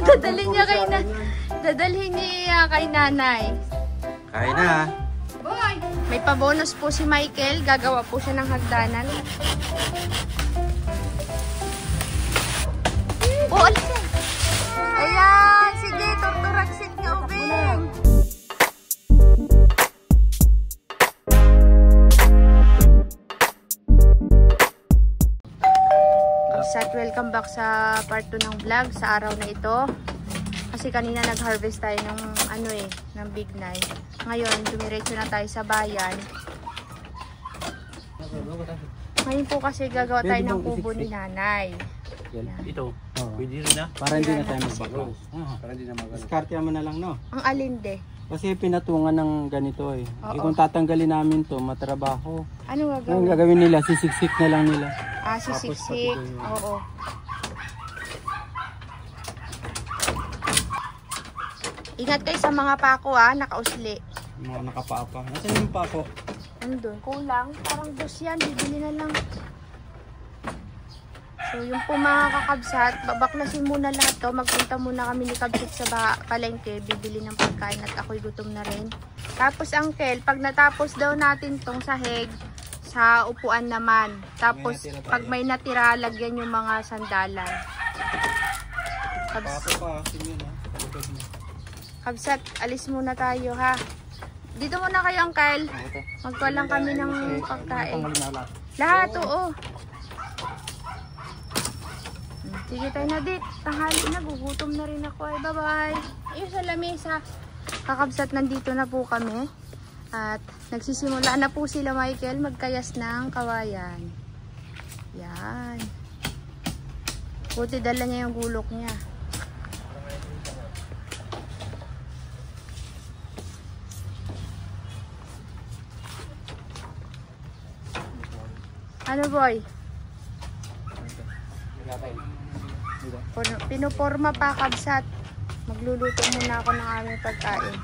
Dadalhin niya kay dadalhin niya kay nanay. Kain na. Boy! May pabonus po si Michael. Gagawa po siya ng hagdanan. Oh, alis yan. Ayan! Sige, torturaksin niya, Ubing. At welcome back sa part 2 ng vlog sa araw na ito. Kasi kanina nag-harvest tayo ng ng Big Night. Ngayon, dumiretso na tayo sa bayan. Ngayon po kasi gagawa tayo ng kubo ni nanay. Ito, pwede rin na. Para hindi na tayo magbaklas. Para hindi na magbaklas. Diskartehan mo na lang, no? Ang alinde. Kasi pinatungan ng ganito eh. Kung tatanggalin namin to, matrabaho. Ano gagawin? Ang gagawin nila, sisiksik na lang nila. Ah, sisiksik. Oo. Ingat kayo sa mga pako nakausli. Mga nakapapa. Nasaan yung pako? Andun, kulang. Parang dos yan, bibili na lang. So yung po mga kakabsat, babaklasin muna lahat to. Magpunta muna kami ni Kabsat sa palengke, bibili ng pagkain at ako'y gutom na rin. Tapos Uncle, pag natapos daw natin tong sahig, sa upuan naman. Tapos pag may natira, lagyan yung mga sandalan. Kabsat, alis muna tayo ha. Dito muna kayo Uncle. Magkuha lang kami ng pagkain. Lahat, oo. Sige tayo na dit. Tanghali na. Gugutom na rin ako. Ay, bye-bye. Ayun sa lamesa. Kakabsat, nandito na po kami. At nagsisimula na po sila Michael magkayas ng kawayan. Yan. Buti dala niya yung gulok niya. Ano boy? Pinuporma pa Kabsat. Magluluto muna ako ng aming pagkain.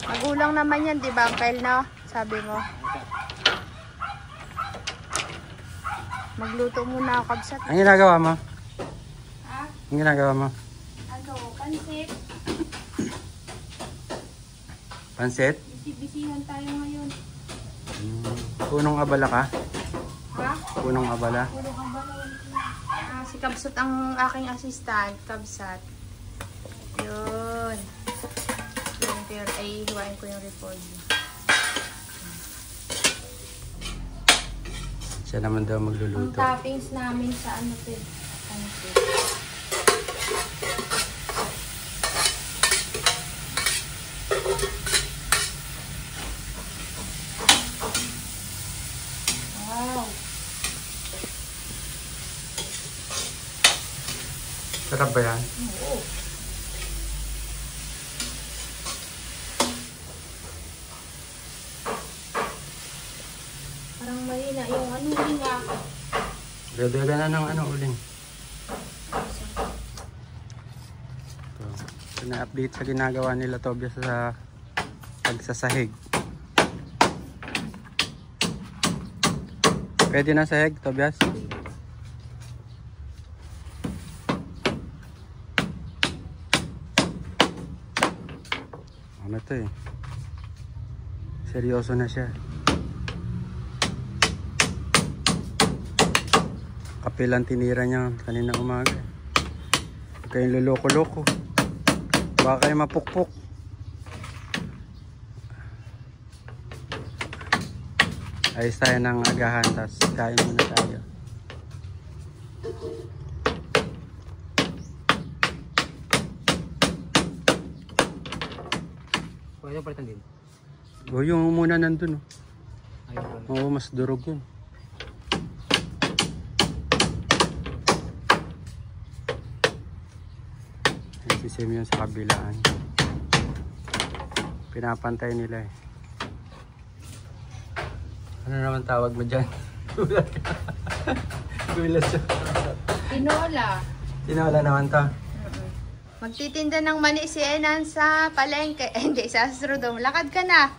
Magulang naman yan, di ba Uncle, no? Sabi mo. Magluto muna ako Kabsat. Ang ginagawa mo? Ha? Ang ginagawa mo? Ano? Pansit. Pansit? Bisi-bisihan tayo ngayon. Punong abala ka? Ha? Punong abala? Punong abala. Si Kabsat ang aking assistant, Kabsat. Yun. Pero ay hiwain ko yung report. Siya naman daw Ang magluluto. toppings namin sa pansit. Wow. Sarap ba yan? Oo. Parang mahina yung uling Dadaga na ng uling. So, na-update sa ginagawa nila Tobias sa pagsasahig. Pwede na sahig, Tobias? Ano to eh? Seryoso na siya. Kape lang tinira niya kanina umaga. Huwag kayong luloko-loko. Baka kayo mapukpok. Ayos tayo ng agahan, tapos kain muna tayo. Pwede palitan din. O yung muna nandun. Ayun. Oo, mas durog yun. Sisame yun sa kabilaan. Pinapantay nila eh. Ano naman tawag mo dyan? Gulat ka. Gulat siya. Tinola. Tinola naman to. Magtitinda ng mani si Enan sa palengke. Hindi, sa Astrodome. Lakad ka na.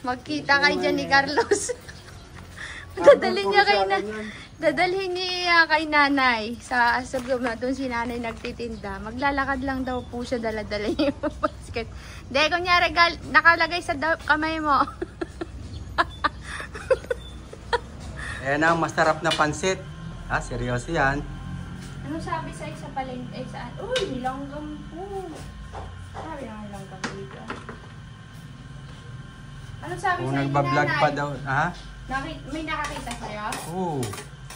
Magkita kayo dyan ni Carlos. Dadalhin niya kay dadalhin niya kay nanay sa doon si nanay nagtitinda. Maglalakad lang daw po siya, dala-dala niya yung basket. Hindi, kunyari nakalagay sa kamay mo. Ayan ang masarap na pansit. Seryoso yan. Ano sabi sa isa palengke? Saan? Uy, nilanggam po. Sabi na nilanggam dito. Ano sabi Kung sa inyo, nagbablog nanay? pa daw, ha? May nakakita sa'yo? Oo.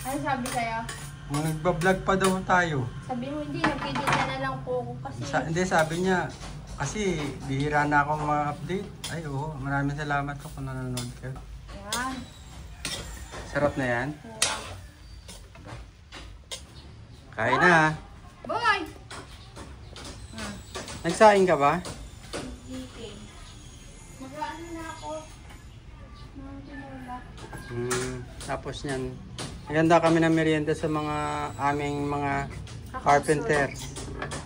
Ano sabi sa'yo? Kung nagbablog pa daw tayo. Sabi mo, hindi, nagtitinda na lang po ako kasi... Hindi, sabi niya, kasi bihira na akong ma-update. Ay, oo. Maraming salamat po kung nanonood ka. Yan. Sarap na yan. Kain na. Boy! Nagsaing ka ba? Eating. Mag-ano na ako. Mga tinola. Tapos yan. Maganda kami ng merienda sa mga aming mga carpenters.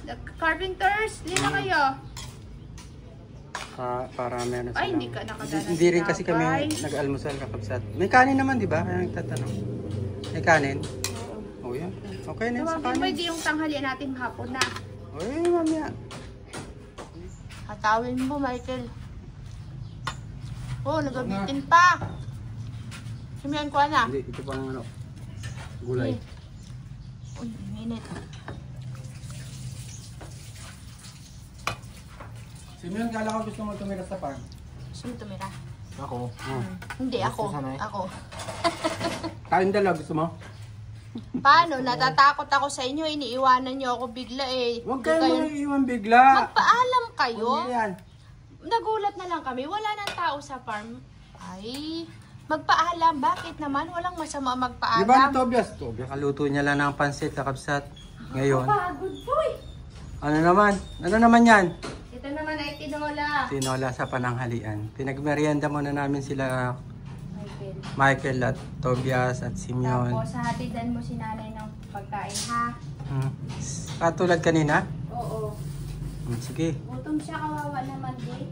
The carpenters, lima kayo. Para meron sila. Ay, hindi ka nakadanas. Hindi rin kasi kami guys. nag-almusal kakabsat. May kanin naman, di ba? Kaya nagtatanong. May kanin? Oo. Yan. Okay na yun sa Tawagin mo, kanin. hindi yung tanghalian natin hapon na. Uy, mamaya. Hatawin mo, Michael. Oh, nagabitin pa. Simihan ko na. Hindi, ito pang ano. Gulay. Uy, minute. Simeon, kala ko gusto mo tumira sa farm. Sino tumira? Ako. Hindi, ako. Gusto sanay. Ako. Tayong dalawa, gusto mo? Paano? Natatakot ako sa inyo. Iniiwanan niyo ako bigla eh. Huwag kayo iwan bigla. Magpaalam kayo. Ano yan? Nagulat na lang kami. Wala nang tao sa farm. Ay, magpaalam. Bakit naman? Walang masama magpaalam. Di ba ni Tobias? Kaluto niya lang ng pansit, kakabsat. Ngayon. Pagod boy. Ano naman? Ano naman yan? Ito naman ay tinola. Tinola sa pananghalian. Pinagmerienda muna namin sila Michael. Michael at Tobias at Simeon. Tapos, hatidan mo si nanay ng pagkain, ha? Katulad kanina? Oo. Sige. Gutom siya, kawawa naman, di.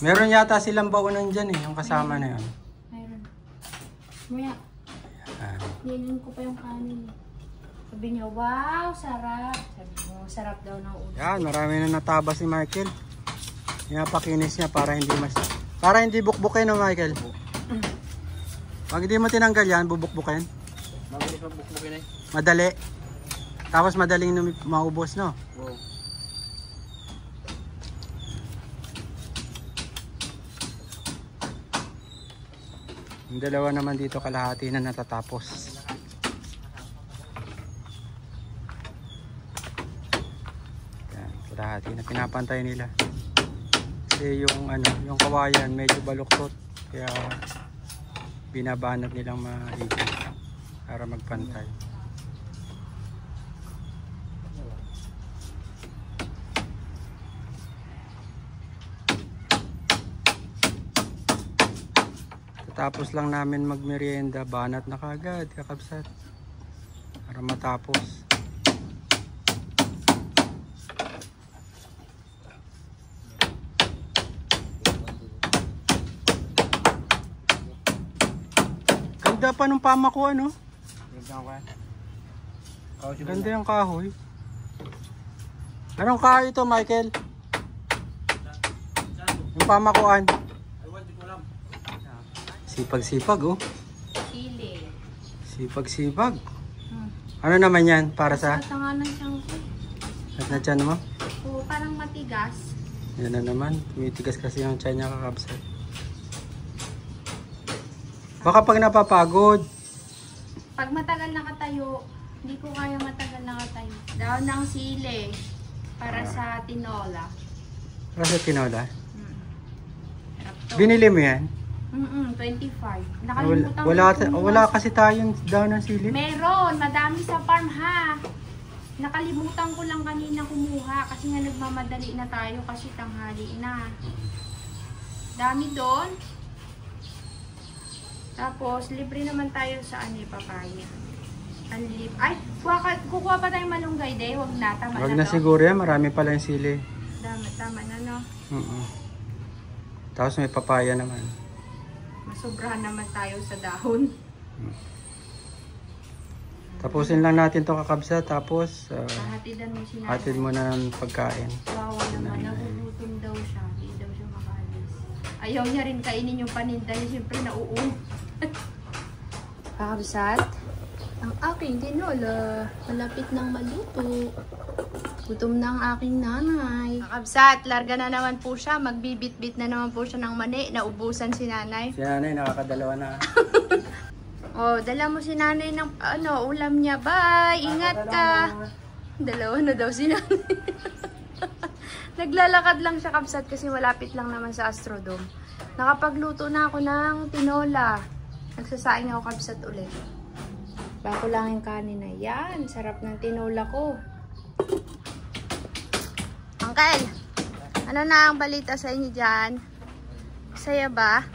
Meron yata silang baunan dyan eh, yung kasama na yun. Mayroon. Muya, Ah, nilin ko pa yung kanin. Sabi niya, wow, sarap. Sabi mo, sarap daw ng ulo. yan, marami na nataba si Michael. Pinapakinis niya para hindi bukbukin, no Michael? Pag hindi mo tinanggal yan, bubukbukin. Mabilis magbukbukin eh. Madali. Tapos madaling maubos, no? Oo. Yung dalawa naman dito kalahati na natatapos. Yan, kalahati na pinapantay nila. Kasi yung kawayan medyo baluktot. Kaya binabanat nilang maigi para magpantay. Tapos lang namin magmerienda, banat na kagad, kakabsat. Para matapos. Ganda pa nung pamako, ano? Ganda yung kahoy. Anong kahoy ito, Michael? Yung pamakuan. Sipag-sipag, oh. Sili. Sipag-sipag. Ano naman yan? Para sa? Katanganan siyang ko. At na tiyan mo? Oo, parang matigas. Yan na naman. Tumitigas kasi yung tiyan niya, kakabsat. Baka pag napapagod. Pag matagal nakatayo, hindi ko kaya matagal nakatayo. Daw ng sili. Para sa tinola. Para sa tinola. Sarap to. Binili mo yan? 25. Nakalimutan Wala kasi tayong daw ng sili. Meron, madami sa farm ha. Nakalimutan ko lang kanina kumuha kasi nga nagmamadali na tayo kasi tanghali na. Dami doon. Tapos libre naman tayo sa papaya. Ay, kukuha pa tayong malunggay de, wag na, tama Wag na na to. siguro yan, marami pala yung sili. Tama na no. Tapos may papaya naman. Masobrahan naman tayo sa dahon. Tapusin lang natin to kakabsat. Tapos Hatidan mo si nanay. hatid mo na ng pagkain. Wawa naman, nagugutom daw siya. Hindi daw siya makaalis. Ayaw niya rin kainin yung paninda niya. Siyempre nauun. Kakabsat, ang aking tinola malapit nang maluto. Gutom na ang aking nanay. Kakabsat, larga na naman po siya. Magbibit-bit na naman po siya ng mani. Naubusan si nanay. Si nanay nakakadalawa na. Oh, dala mo si nanay ng ulam niya. Bye! Ingat ka! Dalawa na daw si nanay. Naglalakad lang siya, kabsat, kasi malapit lang naman sa Astrodome. Nakapagluto na ako ng tinola. Nagsasaing ako, kabsat, ulit. Bako lang yung kanin na. Yan, sarap ng tinola ko. Uncle, ano na ang balita sa inyo dyan? Saya ba?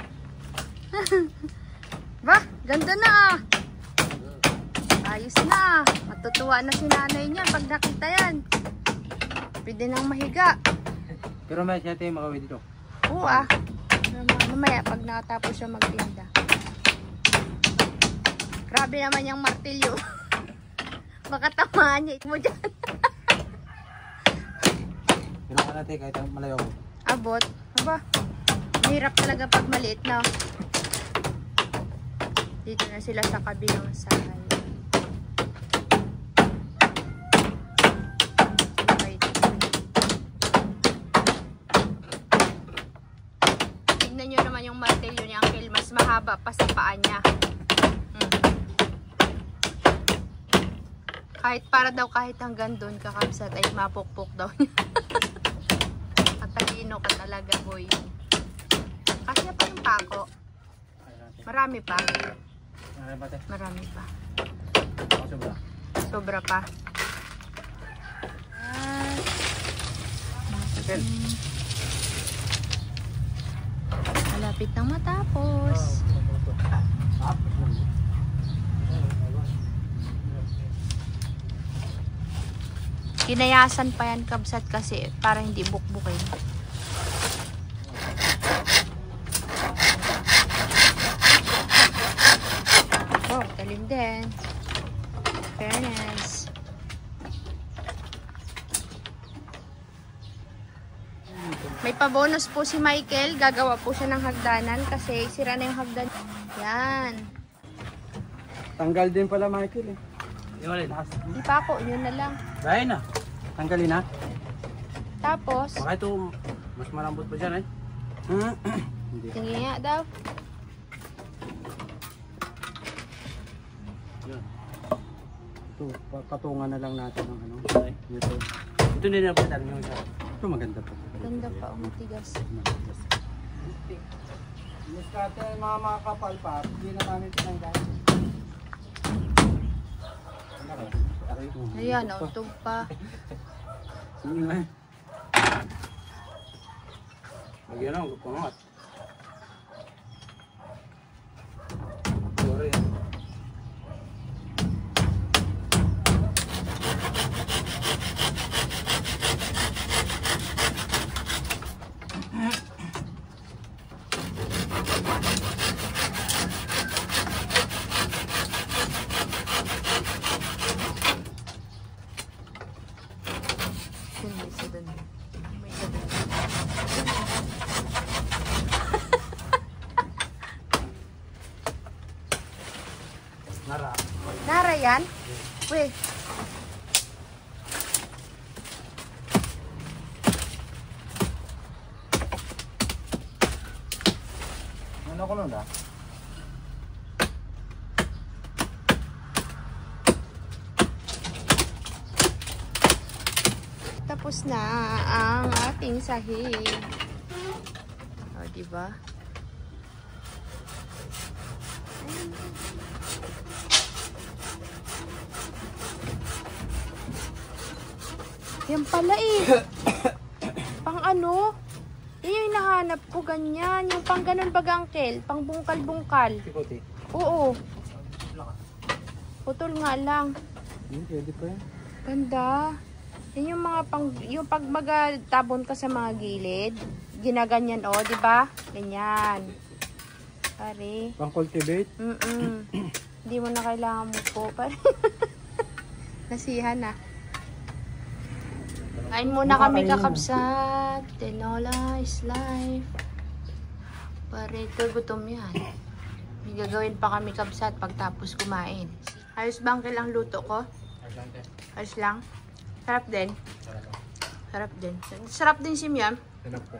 Ba, ganda na ah. Ayos na. Matutuwa na si nanay niya pag nakita yan. Pwede nang mahiga. Pero may siya tayo makawin dito. Oo ah. Mamaya pag nakatapos siya magtinda. Grabe naman yung martilyo. Baka tamaan niya mo dyan. Pero ka natin kahit malayo ko. Abot. Aba, hirap talaga pag maliit na. Dito na sila sa kabilang side. Tignan nyo naman yung martilyo ni Uncle. Mas mahaba pa sa paa niya. Kahit para daw kahit hanggang doon kakabsat ay mapukpok daw niya. Matalino ka talaga, boy. Kasi pa yung pako. Marami pa. Marami pa. Sobra. Sobra pa. Malapit nang matapos. Kinayasan pa yan, kabsat, kasi para hindi bukbukin. Oh, talim din. Fairness. May pabonus po si Michael. Gagawa po siya ng hagdanan kasi sira na yung hagdan. Yan. Tanggal din pala Michael eh. Hindi pa ako. Yun na lang. Dahil na. Tanggalin na. Tapos, Baka ito mas malambot pa dyan eh. Hindi. tingin nga daw. Yun. Ito, patungan na lang natin ng ano. Ay. Ito. Ito din na pala yung isa. Ito maganda to. Ganda pa. Umatigas. Miss Kate, mga kapal pa, hindi na namin tinanggal. Ayan, nautog pa. Sige na. Lagyan lang, pumangat. Sorry. May isa dun. May isa dun. Nara. Nara yan? Wait. Ano ko nun ah? Tapos na ang ating sahig. O, diba? Yan pala eh. Pang ano? Yan yung hinahanap ko, ganyan. Yung pang ganun baga, Uncle. Pang bungkal-bungkal. Sikuti. Oo. Putol nga lang. Pwede pa yan. Ganda. Yan yung mga pang, yung pag magtabon ka sa mga gilid, ginaganyan, oh, di ba? Ganyan. Pare. Pang-cultivate? Hindi mo na kailangan mo po, pare. Nasihan na. Kain muna kami kakabsat. Tinola is life. Pare, ito gutom yan. May gagawin pa kami kabsat pagtapos kumain. Ayos ba ang kilang luto ko? Ayos lang. Sarap din. Sarap din. Sarap din si Miam. Sarap po.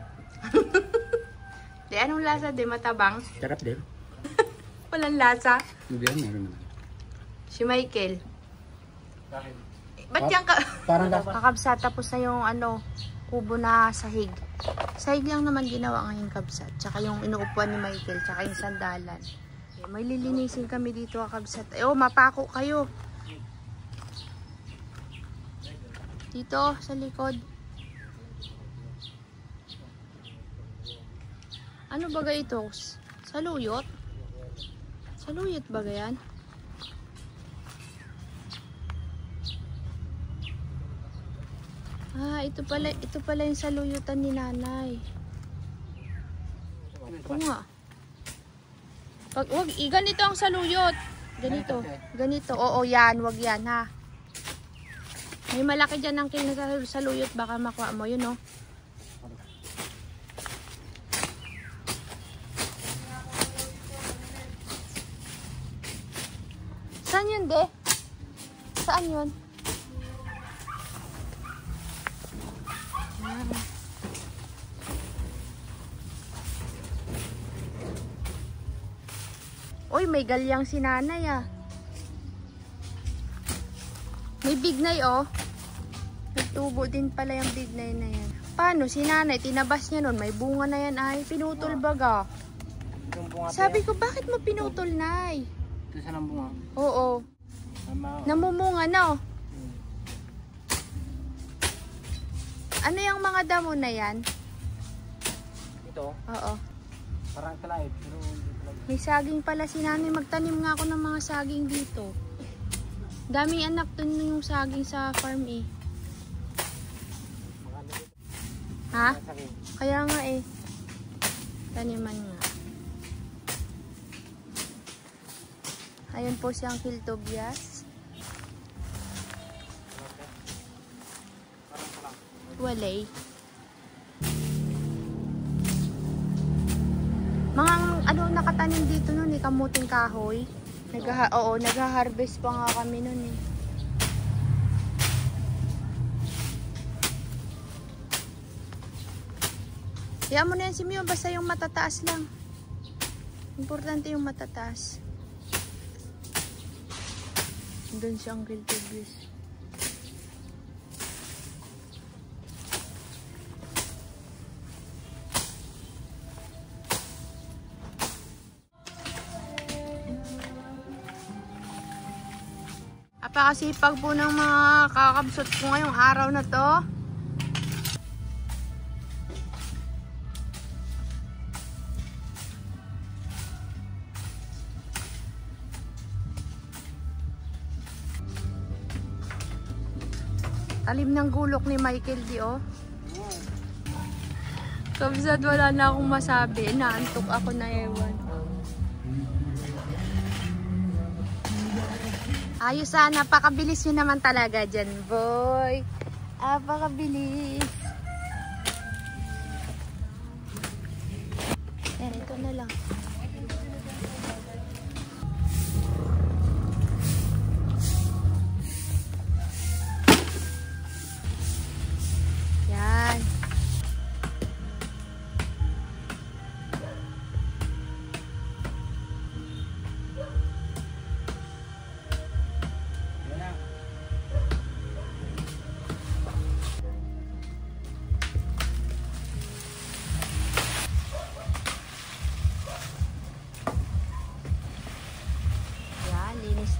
Di, anong lasa din? Matabang? Sarap din. Walang lasa. Hindi yan, meron naman. Si Michael. Bakit? Ba't yan ka? Parang lasa. Kakabsat, tapos na yung kubo na sahig. Sahig lang naman ginawa ngayon kabsat. Tsaka yung inuupuan ni Michael, tsaka yung sandalan. May lilinisin kami dito kakabsat. Mapako kayo. Dito, sa likod. Ano baga ito? Saluyot? Saluyot baga yan? Ito pala yung saluyutan ni nanay. Oo nga. Ganito ang saluyot. Ganito. Ganito. Oo, yan. Wag yan, ha. May malaki dyan ang saluyot. Baka makuha mo. Yun, oh. Saan yun, de? Saan yun? Uy, may galyang si nanay, ah. May bignay, oh. Nagtubo din pala yung bignay na yan. Paano? Si nanay, tinabas niya nun. May bunga na yan, ay. Pinutol baga. Sabi ko, bakit mo pinutol, nay? Ito sa nang bunga. Oo. Namumunga, no? Ano yung mga damo na yan? Ito, Oo. parang kalahit. Pero hindi talaga. May saging pala si nanay. Magtanim nga ako ng mga saging dito. Daming anak dun yung saging sa farm, eh. Ha? Kaya nga, eh. Taniman nga. Ayan po si Uncle Tobias. Walay. Mga nakatanim dito nun, eh, kamuting kahoy. Nagha-harvest pa nga kami nun, eh. Kaya mo na yan si Mio, basta yung matataas lang. Importante yung matataas. Doon si Uncle Tobias. Apakasipag po ng mga kakabsot ko ngayong araw na to. Talim ng gulok ni Michael di, oh. Kabsat, wala na akong masabi. Naantok ako na ewan. Ayos, napakabilis nyo naman talaga dyan, boy. Napakabilis. Yan, ito na lang. Yan.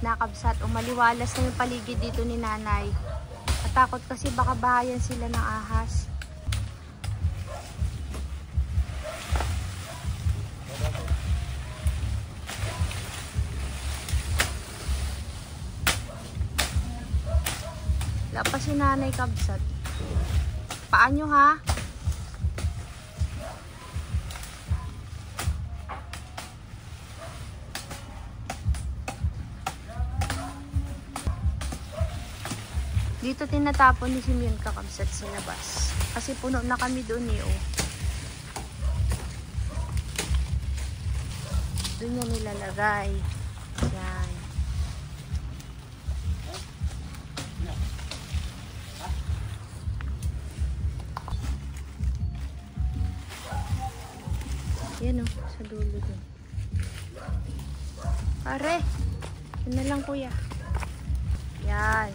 Nakabsat, umaliwalas na yung paligid dito ni nanay. Matakot kasi baka bahayan sila ng ahas. Wala pa si nanay kabsat. Paan nyo, ha? Dito tinatapon ni Simeon kakabsat sa labas. Kasi puno na kami doon eh, oh. Doon niya nilalagay. Yan. Yan, oh, sa dulo doon. Pare, yun na lang kuya. Yan.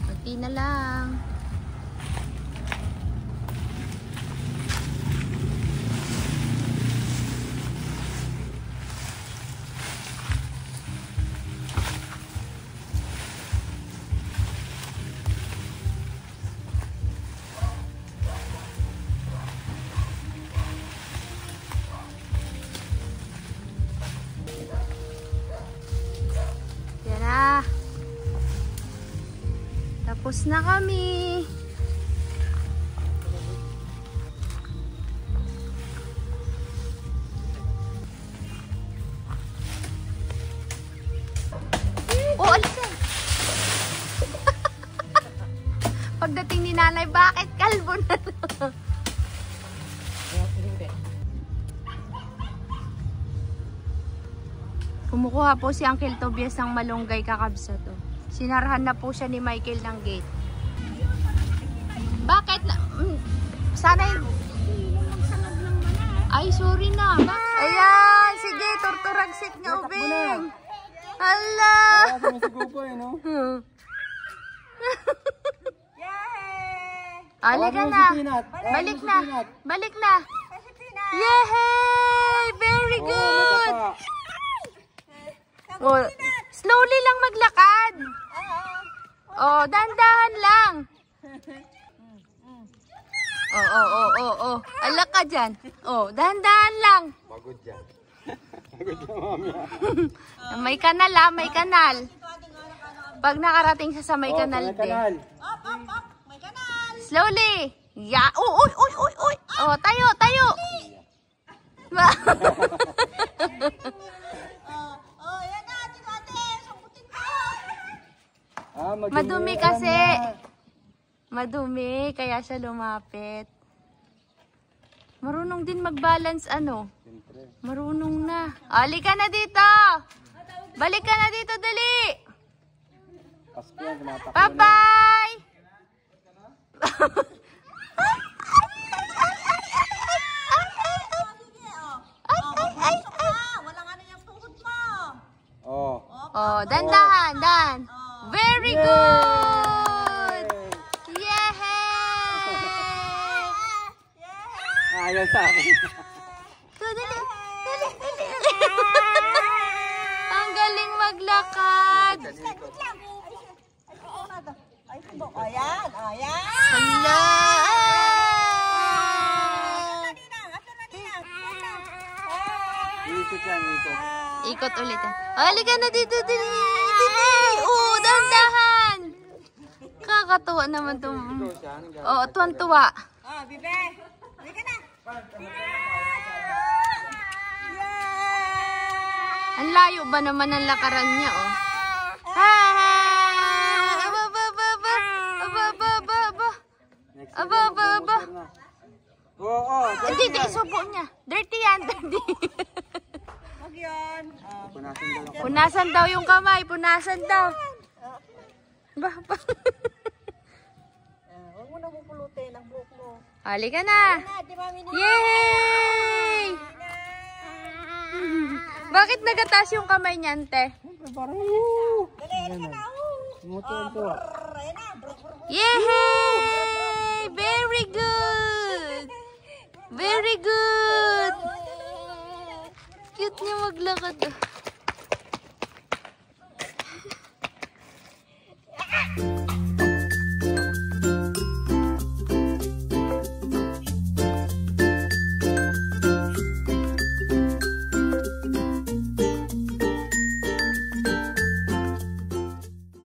Kunti na lang. Yan na. Tapos na kami. Oh, alisan. Pagdating ni nanay, bakit kalbo na lang? Kumukuha po si Uncle Tobias ng malunggay kakabsa to. Sinarahan na po siya ni Michael ng gate. Bakit na? Sana yung... Ay, sorry na. Ayan, sige, turturagsit nga ubing. Hala! Sumisigaw po eh, no? Halika na. Balik na. Balik na. Yay! Very good! Oh, slowly lang maglakad. Oh, dahan-dahan lang. Oh. Alak ka dyan. Oh, dahan-dahan lang. Pagod dyan. Pagod na mamaya. May kanal ah, may kanal. Pag nakarating siya sa may kanal din. May kanal. Slowly. Ya. Uy. Oh, tayo. Yan na, ate. Sambutin ko. Madumi kasi. Madumi, kaya siya lumapit. Marunong din mag-balance ano. Marunong na. Halika na dito. Balik ka na dito, dali. Bye-bye. Walang ano yung tuhod mo. Oh, dahan. Very good. Yay! Ayaw sa akin. Dali. Ang galing maglakad. Ayan. Hala. Ikot yan, ikot. Ikot ulit. Halika na dito, dali. Oh, dahan-dahan. Kakatuwa naman itong... Oo, tuwan-tuwa. Bibe. Halika na. Ang layo ba naman ang lakaran niya, oh? Aba. Oo. Hindi, subo niya. Dirty yan, dirty. Wag yun. Punasan daw yung kamay, punasan daw. Huwag mo na pupulutin ang buhok mo. Halika na. Di ba, Mini? Yay! Bakit nagataas yung kamay niya, ante? Parang Dali, halika na. Tumutuan to. Ayan na. Yay! Very good! Very good! Cute niya maglakad.